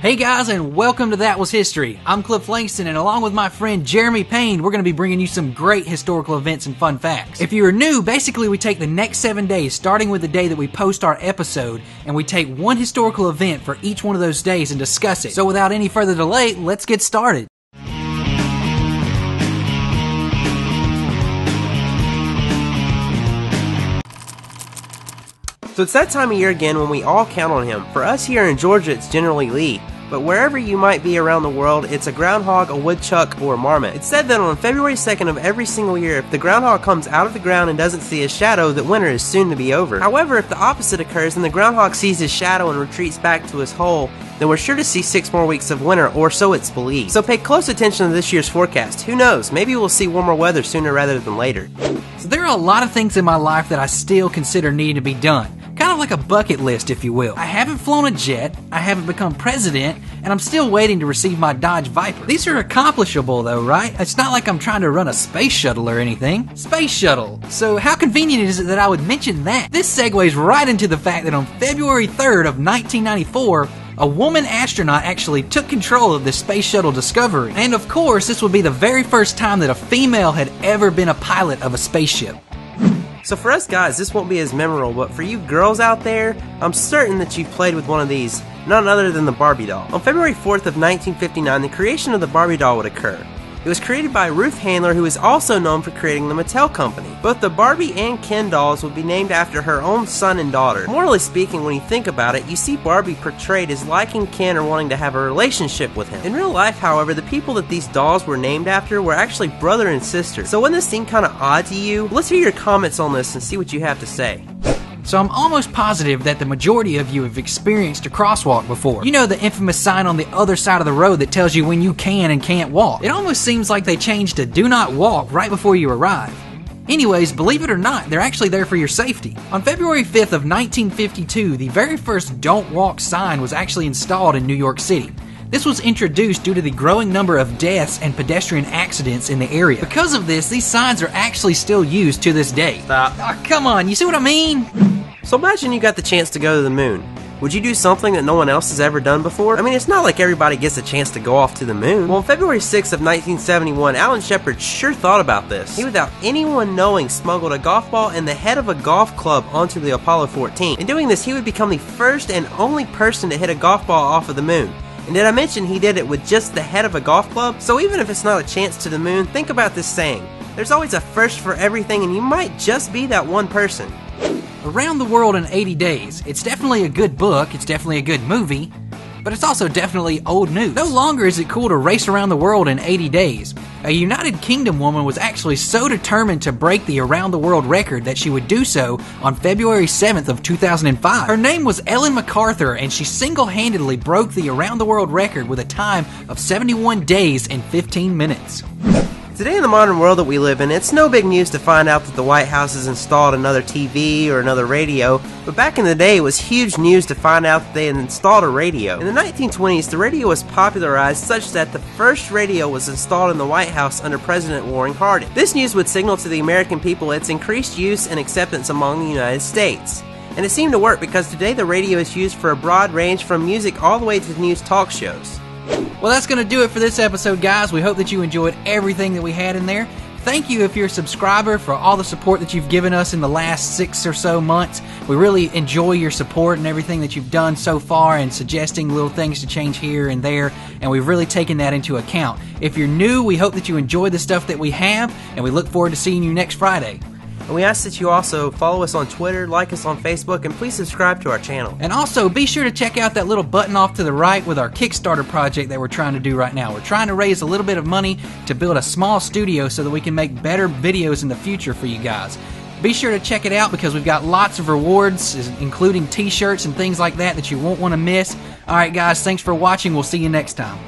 Hey guys, and welcome to That Was History. I'm Cliff Langston, and along with my friend Jeremy Payne, we're going to be bringing you some great historical events and fun facts. If you are new, basically we take the next 7 days, starting with the day that we post our episode, and we take one historical event for each one of those days and discuss it. So without any further delay, let's get started. So it's that time of year again when we all count on him. For us here in Georgia, it's generally Lee. But wherever you might be around the world, it's a groundhog, a woodchuck, or a marmot. It's said that on February 2nd of every single year, if the groundhog comes out of the ground and doesn't see his shadow, that winter is soon to be over. However, if the opposite occurs and the groundhog sees his shadow and retreats back to his hole, then we're sure to see 6 more weeks of winter, or so it's believed. So pay close attention to this year's forecast. Who knows, maybe we'll see warmer weather sooner rather than later. So there are a lot of things in my life that I still consider needing to be done. Kind of like a bucket list, if you will. I haven't flown a jet, I haven't become president, and I'm still waiting to receive my Dodge Viper. These are accomplishable though, right? It's not like I'm trying to run a space shuttle or anything. Space shuttle. So how convenient is it that I would mention that? This segues right into the fact that on February 3rd of 1994, a woman astronaut actually took control of the Space Shuttle Discovery. And of course, this would be the very first time that a female had ever been a pilot of a spaceship. So for us guys, this won't be as memorable, but for you girls out there, I'm certain that you've played with one of these, none other than the Barbie doll. On February 4th of 1959, the creation of the Barbie doll would occur. It was created by Ruth Handler, who is also known for creating the Mattel Company. Both the Barbie and Ken dolls would be named after her own son and daughter. Morally speaking, when you think about it, you see Barbie portrayed as liking Ken or wanting to have a relationship with him. In real life, however, the people that these dolls were named after were actually brother and sister. So wouldn't this seem kind of odd to you? Let's hear your comments on this and see what you have to say. So I'm almost positive that the majority of you have experienced a crosswalk before. You know, the infamous sign on the other side of the road that tells you when you can and can't walk. It almost seems like they changed to do not walk right before you arrive. Anyways, believe it or not, they're actually there for your safety. On February 5th of 1952, the very first Don't Walk sign was actually installed in New York City. This was introduced due to the growing number of deaths and pedestrian accidents in the area. Because of this, these signs are actually still used to this day. Stop. Oh, come on, you see what I mean? So imagine you got the chance to go to the moon. Would you do something that no one else has ever done before? I mean, it's not like everybody gets a chance to go off to the moon. Well, on February 6th of 1971, Alan Shepard sure thought about this. He, without anyone knowing, smuggled a golf ball and the head of a golf club onto the Apollo 14. In doing this, he would become the first and only person to hit a golf ball off of the moon. And did I mention he did it with just the head of a golf club? So even if it's not a chance to the moon, think about this saying. There's always a first for everything, and you might just be that one person. Around the World in 80 Days. It's definitely a good book, it's definitely a good movie, but it's also definitely old news. No longer is it cool to race around the world in 80 days. A United Kingdom woman was actually so determined to break the around the world record that she would do so on February 7th of 2005. Her name was Ellen MacArthur, and she single-handedly broke the around the world record with a time of 71 days and 15 minutes. Today in the modern world that we live in, it's no big news to find out that the White House has installed another TV or another radio, but back in the day it was huge news to find out that they had installed a radio. In the 1920s, the radio was popularized such that the first radio was installed in the White House under President Warren Harding. This news would signal to the American people its increased use and acceptance among the United States. And it seemed to work because today the radio is used for a broad range from music all the way to news talk shows. Well, that's going to do it for this episode, guys. We hope that you enjoyed everything that we had in there. Thank you if you're a subscriber for all the support that you've given us in the last 6 or so months. We really enjoy your support and everything that you've done so far and suggesting little things to change here and there, and we've really taken that into account. If you're new, we hope that you enjoy the stuff that we have, and we look forward to seeing you next Friday. And we ask that you also follow us on Twitter, like us on Facebook, and please subscribe to our channel. And also, be sure to check out that little button off to the right with our Kickstarter project that we're trying to do right now. We're trying to raise a little bit of money to build a small studio so that we can make better videos in the future for you guys. Be sure to check it out because we've got lots of rewards, including t-shirts and things like that you won't want to miss. Alright guys, thanks for watching. We'll see you next time.